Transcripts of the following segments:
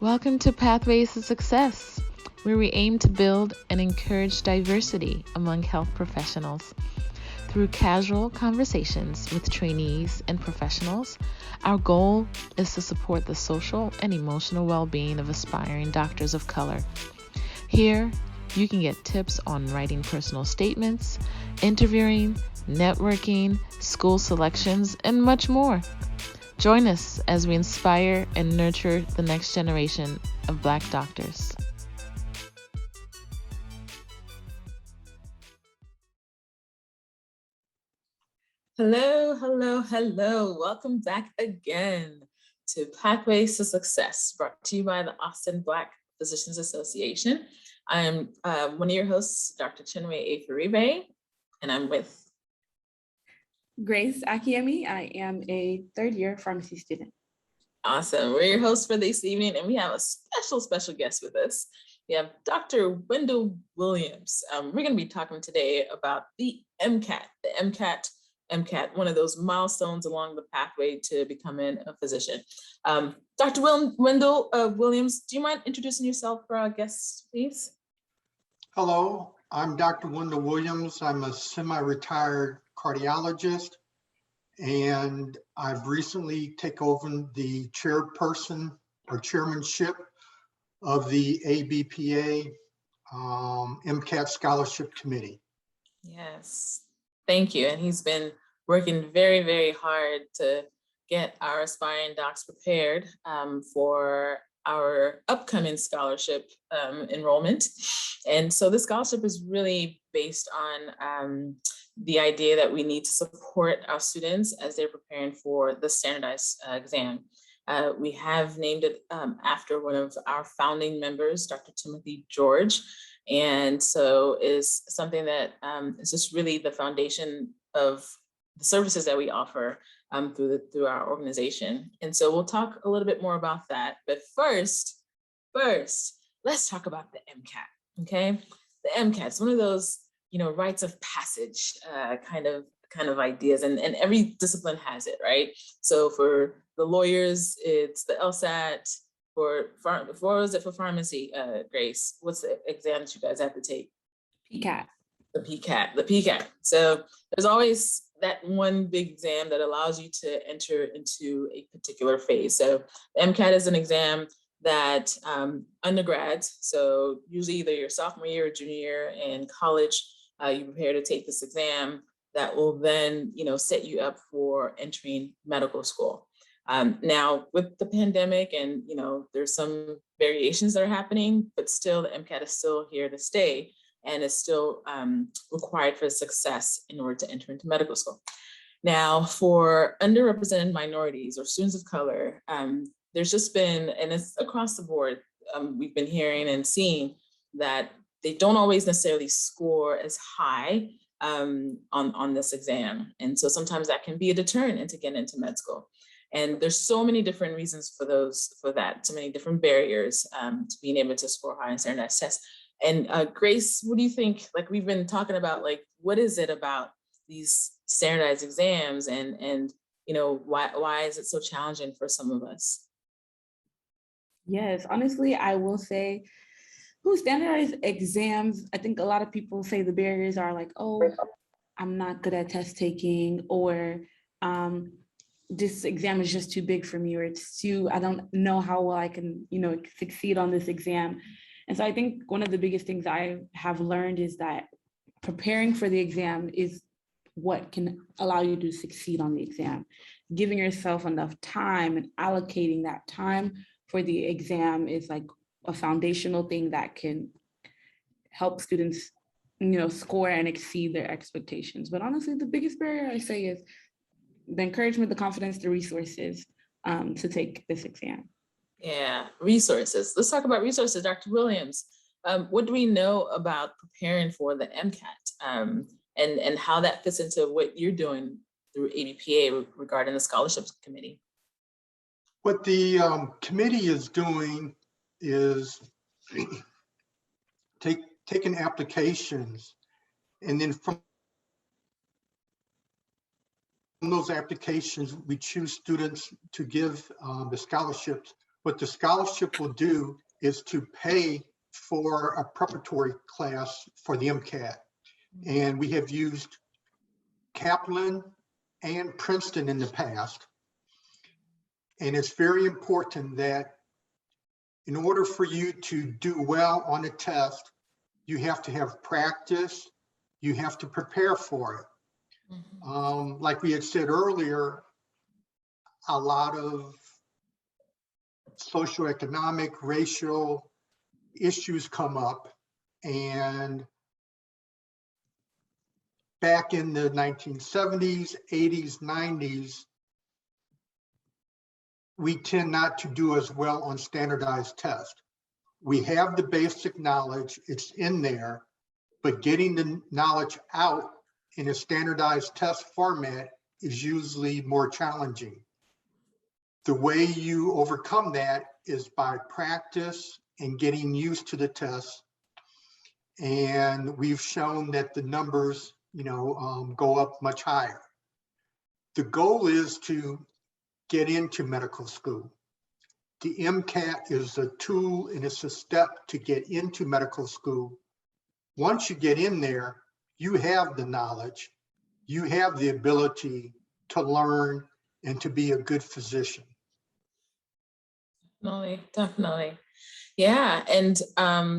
Welcome to Pathways to Success, where we aim to build and encourage diversity among health professionals. Through casual conversations with trainees and professionals, our goal is to support the social and emotional well-being of aspiring doctors of color. Here, you can get tips on writing personal statements, interviewing, networking, school selections, and much more. Join us as we inspire and nurture the next generation of Black doctors. Hello, hello, hello. Welcome back again to Pathways to Success, brought to you by the Austin Black Physicians Association. I am one of your hosts, Dr. Chinwe Eferibe, and I'm with Grace Akiemi. I am a third-year pharmacy student. Awesome. We're your hosts for this evening, and we have a special guest with us. We have Dr. Wendell Williams. We're going to be talking today about the MCAT, MCAT, one of those milestones along the pathway to becoming a physician. Dr. Wendell Williams, do you mind introducing yourself for our guests, please? Hello, I'm Dr. Wendell Williams. I'm a semi-retired cardiologist, and I've recently taken over the chairperson or chairmanship of the ABPA MCAT Scholarship Committee. Yes, thank you. And he's been working very, very hard to get our aspiring docs prepared for our upcoming scholarship enrollment. And so this scholarship is really based on the idea that we need to support our students as they're preparing for the standardized exam. We have named it after one of our founding members, Dr. Timothy George. And so is something that is just really the foundation of the services that we offer through our organization. And so we'll talk a little bit more about that. But first, let's talk about the MCAT, okay? The MCAT is one of those, rites of passage kind of ideas, and every discipline has it, right? So for the lawyers, it's the LSAT. For pharmacy, Grace? What's the exams you guys have to take? PCAT. The PCAT. So there's always that one big exam that allows you to enter into a particular phase. So the MCAT is an exam that undergrads, so usually either your sophomore year or junior year in college, you prepare to take this exam that will then, set you up for entering medical school. Now with the pandemic and, there's some variations that are happening, but still the MCAT is still here to stay and is still required for success in order to enter into medical school. Now for underrepresented minorities or students of color, there's just been, and it's across the board, we've been hearing and seeing that they don't always necessarily score as high on this exam. And so sometimes that can be a deterrent into getting into med school. And there's so many different reasons for that, so many different barriers to being able to score high in standardized tests. And Grace, what do you think? Like we've been talking about, like, what is it about these standardized exams and why is it so challenging for some of us? Yes, honestly, I will say, standardized exams, I think a lot of people say the barriers are like, oh, I'm not good at test taking, or this exam is just too big for me, or I don't know how well I can, succeed on this exam. And so I think one of the biggest things I have learned is that preparing for the exam is what can allow you to succeed on the exam. Giving yourself enough time and allocating that time for the exam is like a foundational thing that can help students, score and exceed their expectations. But honestly, the biggest barrier I say is the encouragement, the confidence, the resources to take this exam. Yeah, resources. Let's talk about resources. Dr. Williams, what do we know about preparing for the MCAT and how that fits into what you're doing through ABPA regarding the scholarships committee? What the committee is doing is taking applications, and then from those applications, we choose students to give the scholarships What the scholarship will do is to pay for a preparatory class for the MCAT. And we have used Kaplan and Princeton in the past. And it's very important that in order for you to do well on a test, you have to have practice, you have to prepare for it. Like we had said earlier, a lot of socioeconomic, racial issues come up. And back in the 1970s, 80s, 90s, we tend not to do as well on standardized tests. We have the basic knowledge, it's in there, but getting the knowledge out in a standardized test format is usually more challenging. The way you overcome that is by practice and getting used to the test. And we've shown that the numbers, go up much higher. The goal is to get into medical school. The MCAT is a tool and it's a step to get into medical school. Once you get in there, you have the knowledge, you have the ability to learn and to be a good physician. Definitely. Yeah, and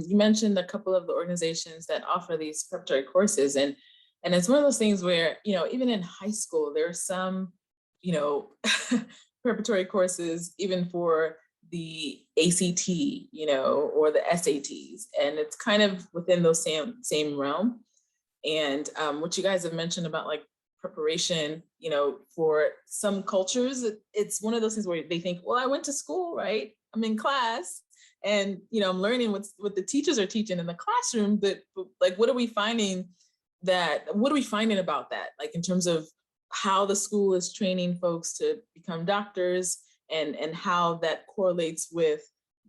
you mentioned a couple of the organizations that offer these preparatory courses, and it's one of those things where, even in high school, there are some, preparatory courses even for the ACT, or the SATs, and it's kind of within those same realm. And what you guys have mentioned about like preparation, for some cultures, it's one of those things where they think, well, I went to school, right? I'm in class and, I'm learning what the teachers are teaching in the classroom, but like, what are we finding about that? Like in terms of how the school is training folks to become doctors and how that correlates with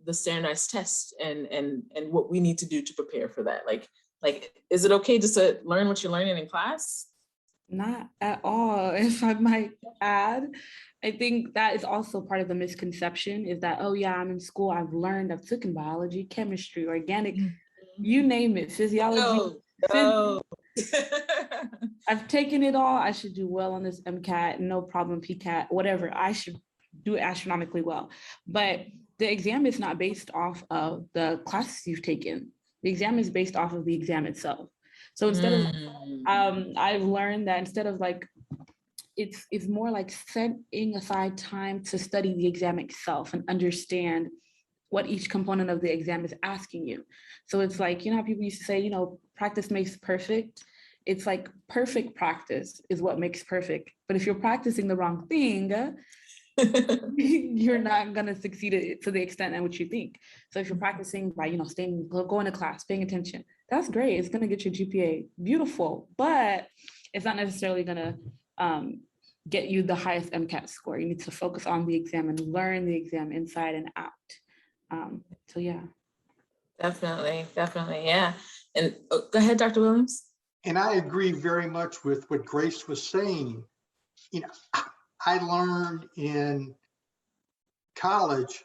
the standardized tests and what we need to do to prepare for that. Like, is it okay just to learn what you're learning in class? Not at all, if I might add. I think that is also part of the misconception is that, oh yeah, I'm in school, I've taken biology, chemistry, organic, you name it, physiology. No. I've taken it all, I should do well on this MCAT, no problem, PCAT, whatever, I should do astronomically well. But the exam is not based off of the classes you've taken. The exam is based off of the exam itself. So instead of, I've learned that instead of like, it's more like setting aside time to study the exam itself and understand what each component of the exam is asking you. So it's like, how people used to say, practice makes perfect. It's like perfect practice is what makes perfect. But if you're practicing the wrong thing, you're not going to succeed to the extent at which you think. So if you're practicing by, going to class, paying attention, that's great. It's going to get your GPA beautiful, but it's not necessarily going to get you the highest MCAT score. You need to focus on the exam and learn the exam inside and out. So yeah. Definitely. Yeah. And go ahead, Dr. Williams. And I agree very much with what Grace was saying. I learned in college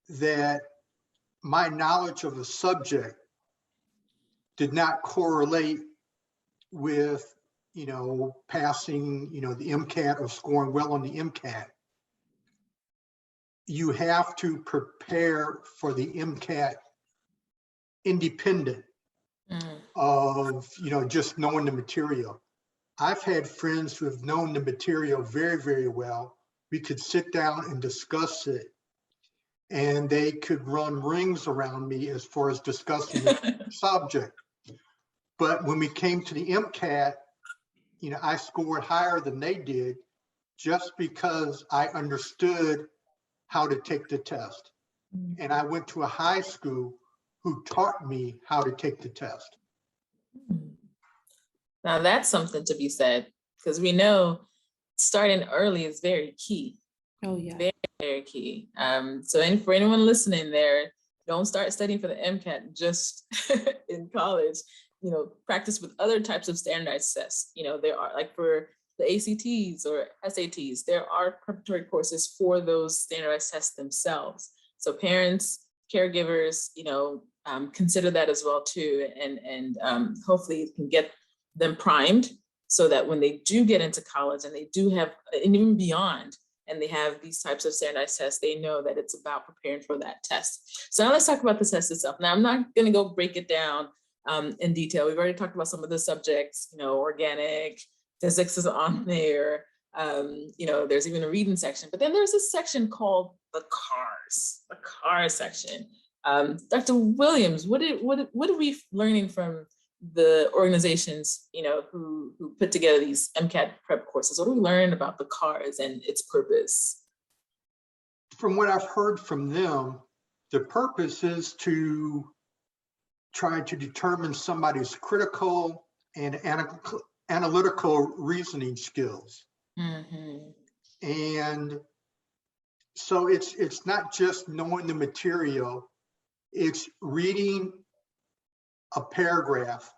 that my knowledge of a subject did not correlate with, passing, the MCAT or scoring well on the MCAT. You have to prepare for the MCAT independent of, just knowing the material. I've had friends who have known the material very, very well. We could sit down and discuss it, and they could run rings around me as far as discussing the subject. But when we came to the MCAT, I scored higher than they did just because I understood how to take the test. And I went to a high school who taught me how to take the test. Now that's something to be said, because we know starting early is very key. Oh yeah. Very, very key. So for anyone listening there, don't start studying for the MCAT just in college. Practice with other types of standardized tests. There are, like for the ACTs or SATs, there are preparatory courses for those standardized tests themselves. So parents, caregivers, consider that as well too, and hopefully it can get them primed so that when they do get into college and they do have, and even beyond, and they have these types of standardized tests, they know that it's about preparing for that test. So now let's talk about the test itself. Now I'm not going to go break it down in detail. We've already talked about some of the subjects, organic, physics is on there. There's even a reading section, but then there's a section called the cars section. Dr. Williams, what are we learning from the organizations, who put together these MCAT prep courses? What do we learn about the cars and its purpose? From what I've heard from them, the purpose is to try to determine somebody's critical and analytical reasoning skills. Mm-hmm. And so it's not just knowing the material, it's reading a paragraph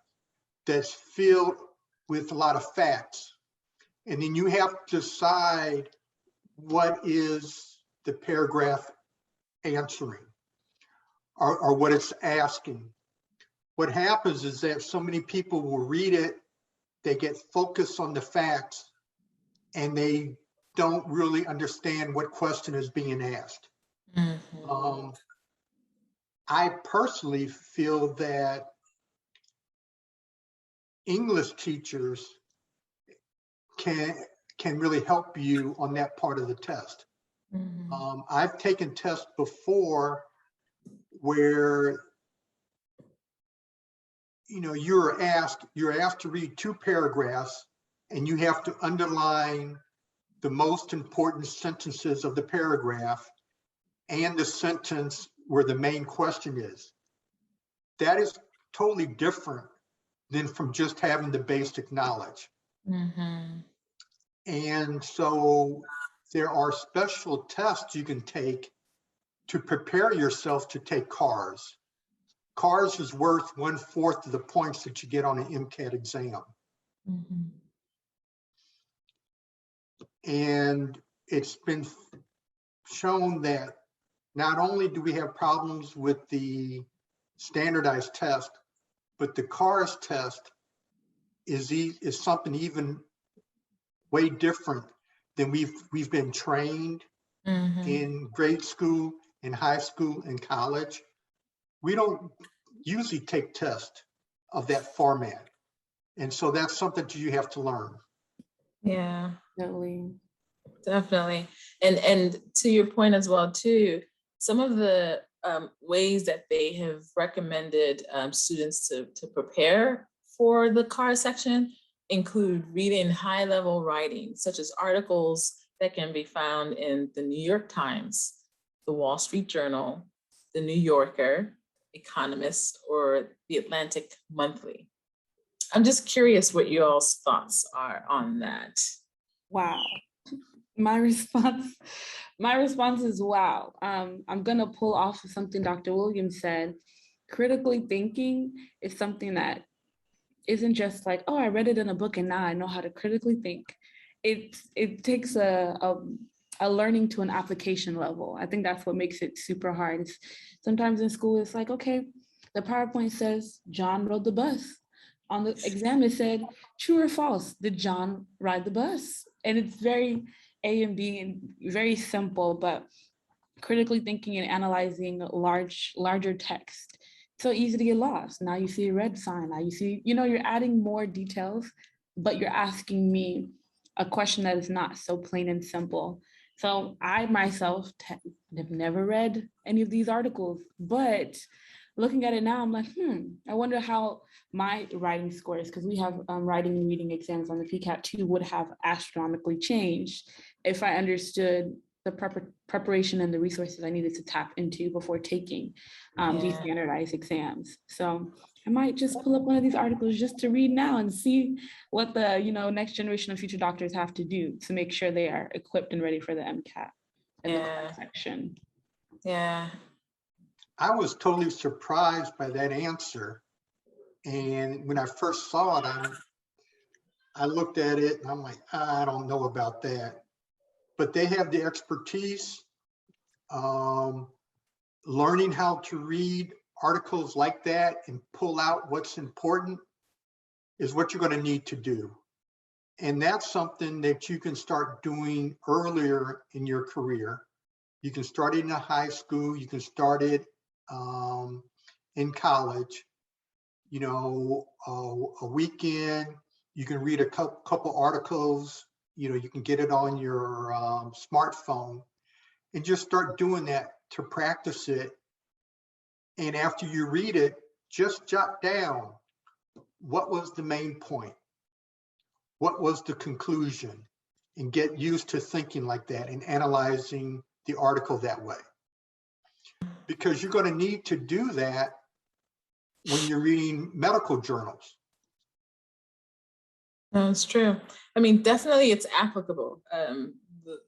that's filled with a lot of facts. And then you have to decide what is the paragraph answering or what it's asking. What happens is that so many people will read it, they get focused on the facts, and they don't really understand what question is being asked. Mm-hmm. I personally feel that English teachers can really help you on that part of the test. Mm-hmm. I've taken tests before where you're asked to read 2 paragraphs and you have to underline the most important sentences of the paragraph and the sentence where the main question is. That is totally different than from just having the basic knowledge. Mm-hmm. And so there are special tests you can take to prepare yourself to take cars. Cars is worth 1/4 of the points that you get on an MCAT exam. Mm-hmm. And it's been shown that not only do we have problems with the standardized test, but the CARS test is something even way different than we've been trained mm-hmm. in grade school, in high school, and college. We don't usually take tests of that format. And so that's something that you have to learn. Yeah, Definitely. And to your point as well too, some of the ways that they have recommended students to prepare for the CAR section include reading high-level writing, such as articles that can be found in the New York Times, the Wall Street Journal, the New Yorker, Economist, or the Atlantic Monthly. I'm just curious what you all's thoughts are on that. Wow. My response is wow. I'm gonna pull off of something Dr. Williams said. Critically thinking is something that isn't just like, oh, I read it in a book and now I know how to critically think. It takes a learning to an application level. I think that's what makes it super hard. Sometimes in school, it's like, okay, the PowerPoint says John rode the bus. On the exam, it said, true or false, did John ride the bus? And it's very A and B and very simple, but critically thinking and analyzing larger text. So easy to get lost. Now you see a red sign. Now you see, you're adding more details, but you're asking me a question that is not so plain and simple. So I myself have never read any of these articles, but looking at it now, I'm like, I wonder how my writing scores, because we have writing and reading exams on the PCAT too, would have astronomically changed if I understood the preparation and the resources I needed to tap into before taking these standardized exams. So I might just pull up one of these articles just to read now and see what the next generation of future doctors have to do to make sure they are equipped and ready for the MCAT in the class section. Yeah. I was totally surprised by that answer. And when I first saw it, I looked at it and I'm like, I don't know about that. But they have the expertise. Learning how to read articles like that and pull out what's important is what you're going to need to do. And that's something that you can start doing earlier in your career. You can start it in a high school. You can start it in college. You know, a weekend, you can read a couple articles. You know, you can get it on your smartphone and just start doing that to practice it. And after you read it, just jot down what was the main point, what was the conclusion, and get used to thinking like that and analyzing the article that way. Because you're going to need to do that when you're reading medical journals. That's true. I mean, definitely it's applicable.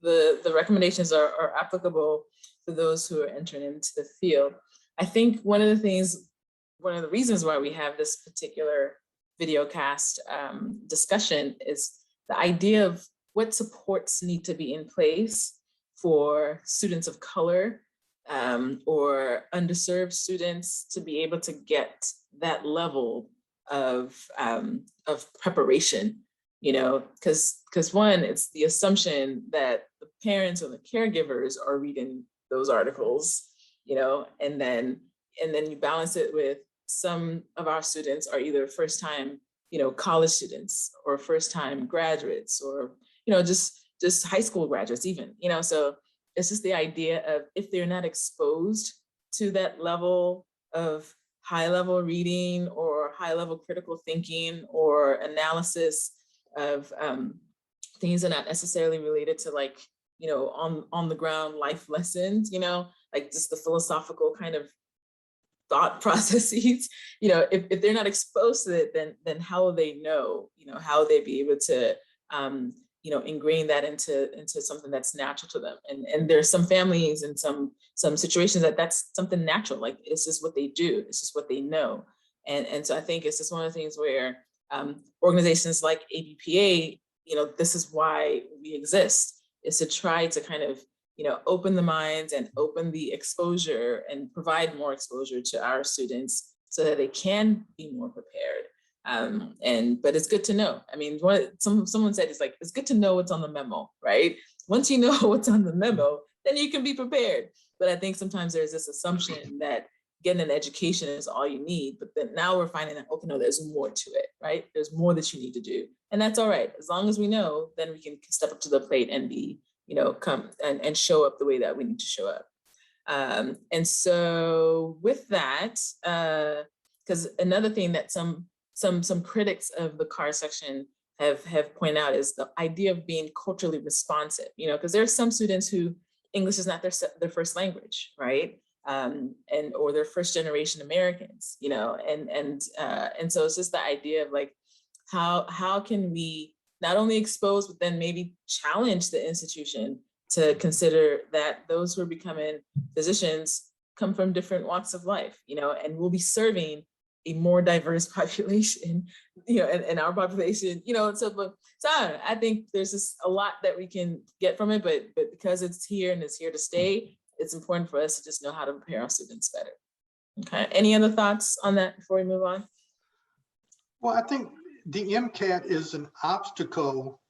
The recommendations are applicable for those who are entering into the field. I think one of the reasons why we have this particular video cast discussion is the idea of what supports need to be in place for students of color or underserved students to be able to get that level of preparation, you know, because one, it's the assumption that the parents or the caregivers are reading those articles, you know, and then you balance it with some of our students are either first time, you know, college students or first time graduates or, you know, just high school graduates even, you know, so it's just the idea of if they're not exposed to that level of high level reading or high level critical thinking or analysis of things that are not necessarily related to like, you know, on the ground life lessons, you know, like just the philosophical kind of thought processes, you know, if they're not exposed to it, then how will they know, you know, how will they be able to, you know, ingrain that into something that's natural to them. And there's some families and some situations that's something natural, like it's just what they do, it's just what they know. And so I think it's just one of the things where organizations like ABPA, you know, this is why we exist, is to try to kind of, you know, open the minds and open the exposure and provide more exposure to our students so that they can be more prepared. But it's good to know. I mean, someone said it's good to know what's on the memo, right? Once you know what's on the memo, then you can be prepared. But I think sometimes there's this assumption that getting an education is all you need. But then now we're finding that, okay, no, there's more to it, right? There's more that you need to do. And that's all right. As long as we know, then we can step up to the plate and be, you know, come and show up the way that we need to show up. And so with that, because another thing that some critics of the CAR section have pointed out is the idea of being culturally responsive, you know, because there are some students who English is not their first language, right? Or they're first generation Americans, you know, and so it's just the idea of like, how can we not only expose, but then maybe challenge the institution to consider that those who are becoming physicians come from different walks of life, you know, and we'll be serving a more diverse population, you know, and our population, you know, so I think there's just a lot that we can get from it, but because it's here and it's here to stay, it's important for us to just know how to prepare our students better. Okay, any other thoughts on that before we move on? Well, I think the MCAT is an obstacle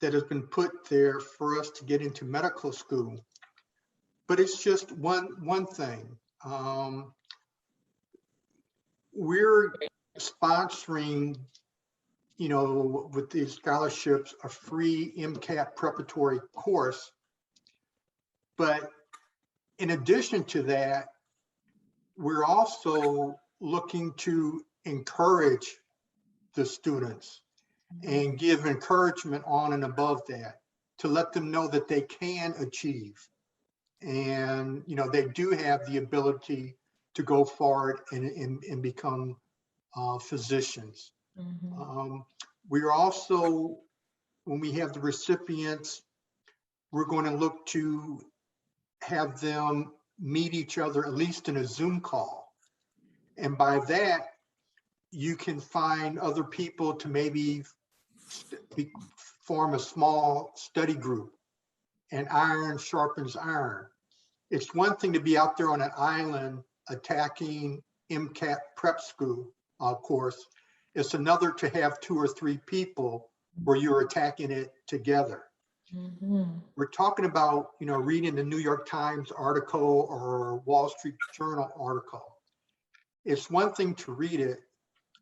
that has been put there for us to get into medical school, but it's just one thing. We're sponsoring, you know, with these scholarships, a free MCAT preparatory course. But in addition to that, we're also looking to encourage the students and give encouragement on and above that to let them know that they can achieve. And, you know, they do have the ability to go forward and become physicians. Mm-hmm. We're also, when we have the recipients, we're going to look to have them meet each other, at least in a Zoom call. And by that, you can find other people to maybe form a small study group, and iron sharpens iron. It's one thing to be out there on an island attacking MCAT prep school course. It's another to have 2 or 3 people where you're attacking it together. We're talking about, reading the New York Times article or Wall Street Journal article. It's one thing to read it.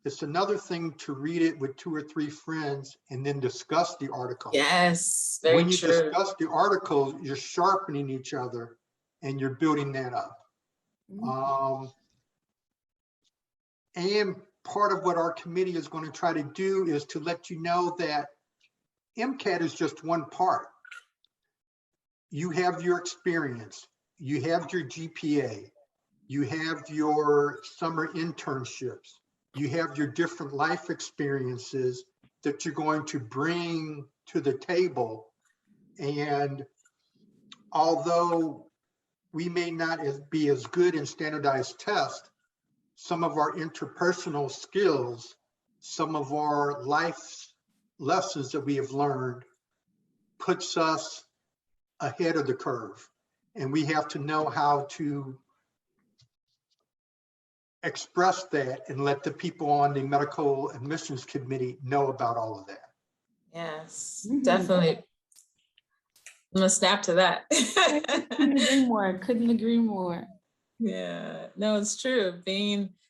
It's another thing to read it with 2 or 3 friends and then discuss the article. Yes, very when you true. discuss the article, you're sharpening each other and you're building that up. And part of what our committee is going to try to do is to let you know that MCAT is just one part. You have your experience, you have your GPA, you have your summer internships, you have your different life experiences that you're going to bring to the table. And although we may not be as good in standardized tests, some of our interpersonal skills, some of our life lessons that we have learned puts us ahead of the curve. And we have to know how to express that and let the people on the medical admissions committee know about all of that. Yes, definitely. I'm gonna snap to that. Couldn't agree more. Couldn't agree more. Yeah, no, it's true.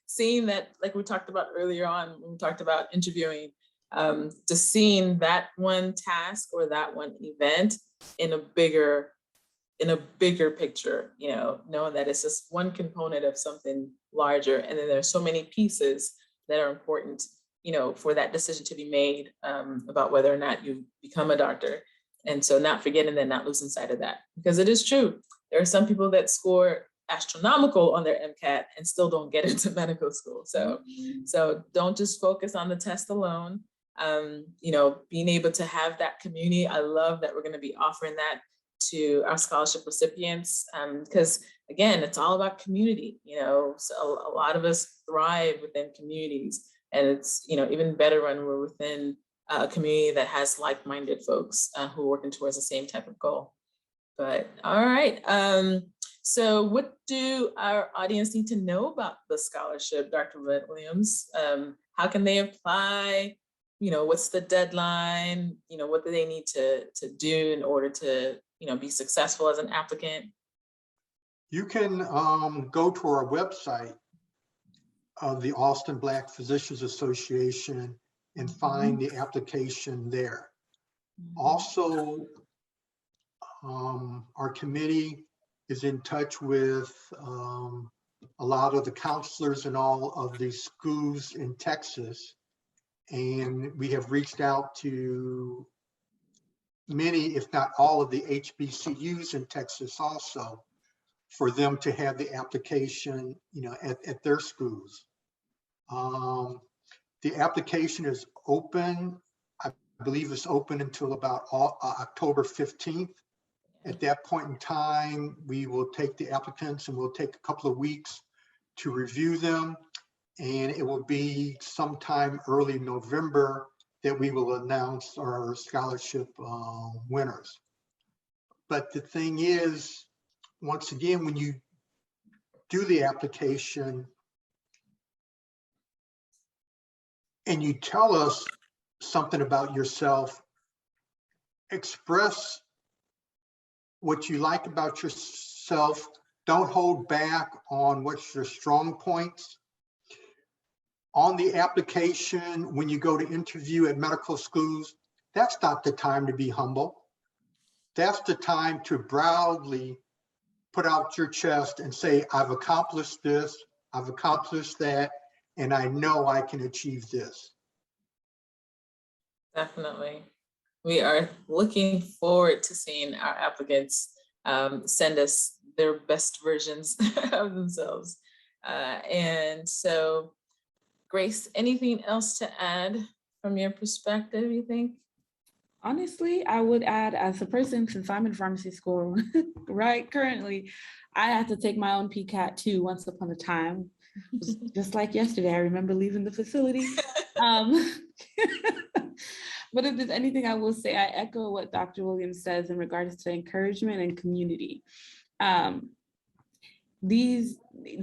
Seeing that, like we talked about earlier on when we talked about interviewing, just seeing that one task or that one event in a bigger picture, knowing that it's just one component of something larger, and then there's so many pieces that are important, for that decision to be made about whether or not you become a doctor. And so not forgetting and not losing sight of that, because it is true. There are some people that score astronomical on their MCAT and still don't get into medical school. So don't just focus on the test alone. Being able to have that community. I love that we're going to be offering that to our scholarship recipients, because again, it's all about community. So a lot of us thrive within communities, and it's even better when we're within a community that has like-minded folks who are working towards the same type of goal. But all right. So what do our audience need to know about the scholarship, Dr. Williams? How can they apply? What's the deadline? What do they need to do in order to, be successful as an applicant? You can go to our website of the Austin Black Physicians Association and find the application there. Also, our committee is in touch with a lot of the counselors in all of the schools in Texas. And we have reached out to many, if not all, of the HBCUs in Texas also, for them to have the application, at their schools. The application is open. I believe it's open until about October 15th. At that point in time, we will take the applicants and we'll take a couple of weeks to review them. And it will be sometime early November that we will announce our scholarship winners. But the thing is, once again, when you do the application and you tell us something about yourself, express what you like about yourself. Don't hold back on what's your strong points. On the application, when you go to interview at medical schools, that's not the time to be humble. That's the time to proudly put out your chest and say, I've accomplished this, I've accomplished that, and I know I can achieve this. Definitely. We are looking forward to seeing our applicants send us their best versions of themselves. And so, Grace, anything else to add from your perspective, you think? Honestly, I would add, as a person, since I'm in pharmacy school, right, currently, I had to take my own PCAT too once upon a time. Just like yesterday, I remember leaving the facility. But if there's anything I will say, I echo what Dr. Williams says in regards to encouragement and community. The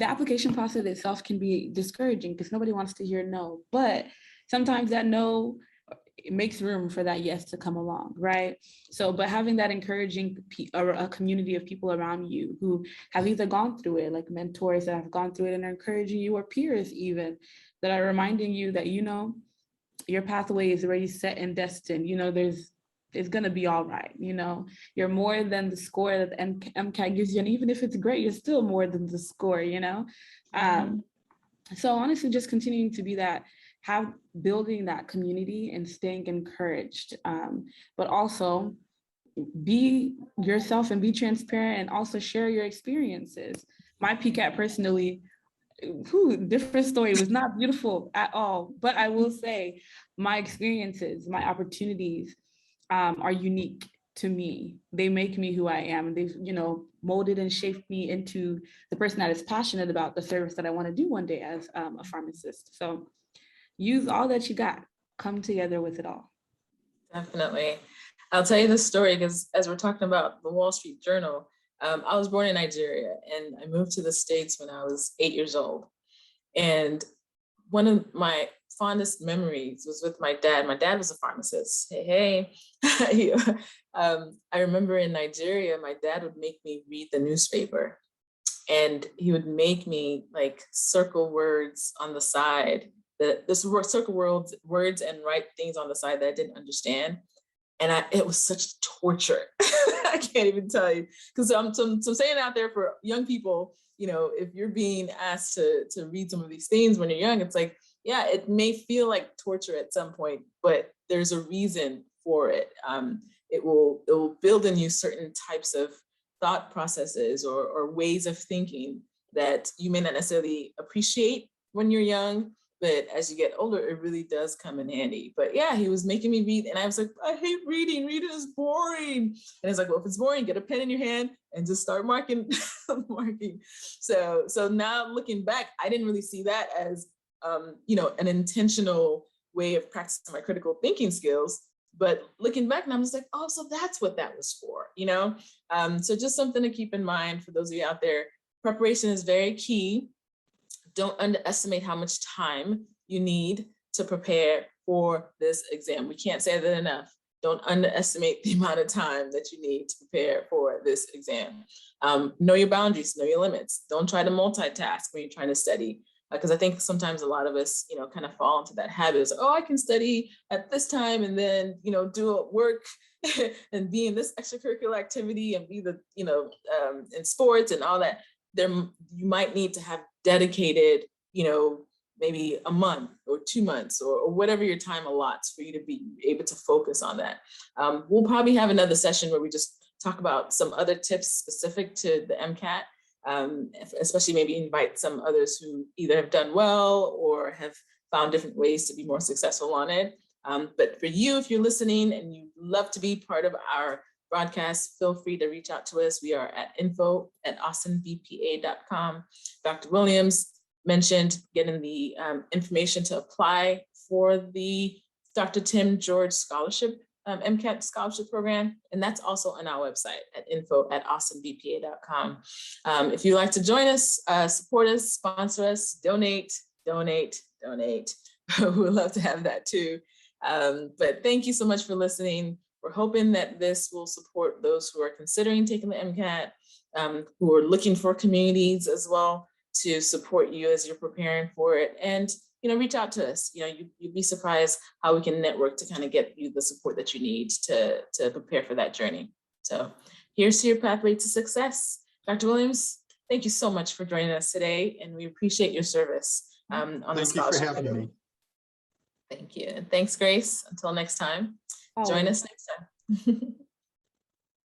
application process itself can be discouraging because nobody wants to hear no, but sometimes that no, it makes room for that yes to come along, right? So, but having that encouraging a community of people around you who have either gone through it, like mentors that have gone through it and are encouraging you, or peers even, that are reminding you that, you know, your pathway is already set and destined, you know, it's gonna be all right, you know, you're more than the score that the MCAT gives you, and even if it's great, you're still more than the score, you know? So honestly, just continuing to be that, building that community and staying encouraged, but also be yourself and be transparent, and also share your experiences. My PCAT personally, different story, it was not beautiful at all, but I will say my experiences, my opportunities are unique to me. They make me who I am. They've, you know, molded and shaped me into the person that is passionate about the service that I want to do one day as a pharmacist. So use all that you got, come together with it all. Definitely. I'll tell you this story because as we're talking about the Wall Street Journal, I was born in Nigeria and I moved to the States when I was 8 years old. And one of my fondest memories was with my dad. My dad was a pharmacist. Hey. I remember in Nigeria, my dad would make me read the newspaper, and he would make me like circle words on the side, circle words and write things on the side that I didn't understand. And it was such torture. I can't even tell you. Because I'm saying out there for young people, you know, if you're being asked to read some of these things when you're young, it's like, yeah, it may feel like torture at some point, but there's a reason for it. It will build in you certain types of thought processes or ways of thinking that you may not necessarily appreciate when you're young, but as you get older, it really does come in handy. But yeah, he was making me read, and I was like, I hate reading. Reading is boring. And it's like, well, if it's boring, get a pen in your hand and just start marking. So now looking back, I didn't really see that as you know, an intentional way of practicing my critical thinking skills. But looking back, and I'm just like, oh, so that's what that was for, you know? So just something to keep in mind for those of you out there. Preparation is very key. Don't underestimate how much time you need to prepare for this exam. We can't say that enough. Don't underestimate the amount of time that you need to prepare for this exam. Know your boundaries, know your limits. Don't try to multitask when you're trying to study. Because I think sometimes a lot of us, you know, kind of fall into that habit. It's like, oh, I can study at this time and then, you know, do work and be in this extracurricular activity and be the, you know, in sports and all that. You might need to have dedicated, you know, maybe a month or 2 months or whatever your time allots for you to be able to focus on that. We'll probably have another session where we just talk about some other tips specific to the MCAT. Especially maybe invite some others who either have done well or have found different ways to be more successful on it. But for you, if you're listening and you'd love to be part of our broadcast, feel free to reach out to us. We are at info@austinbpa.com. Dr. Williams mentioned getting the information to apply for the Dr. Tim George Scholarship, MCAT scholarship program, and that's also on our website at info@austinbpa.com. If you'd like to join us, support us, sponsor us, donate. We would love to have that too. But thank you so much for listening. We're hoping that this will support those who are considering taking the MCAT, who are looking for communities as well to support you as you're preparing for it. And you know, reach out to us. You know, you'd be surprised how we can network to kind of get you the support that you need to prepare for that journey. So here's to your pathway to success. Dr. Williams, thank you so much for joining us today, and we appreciate your service on the scholarship. Thank you for having me. Thank you. And thanks, Grace. Until next time, join us next time.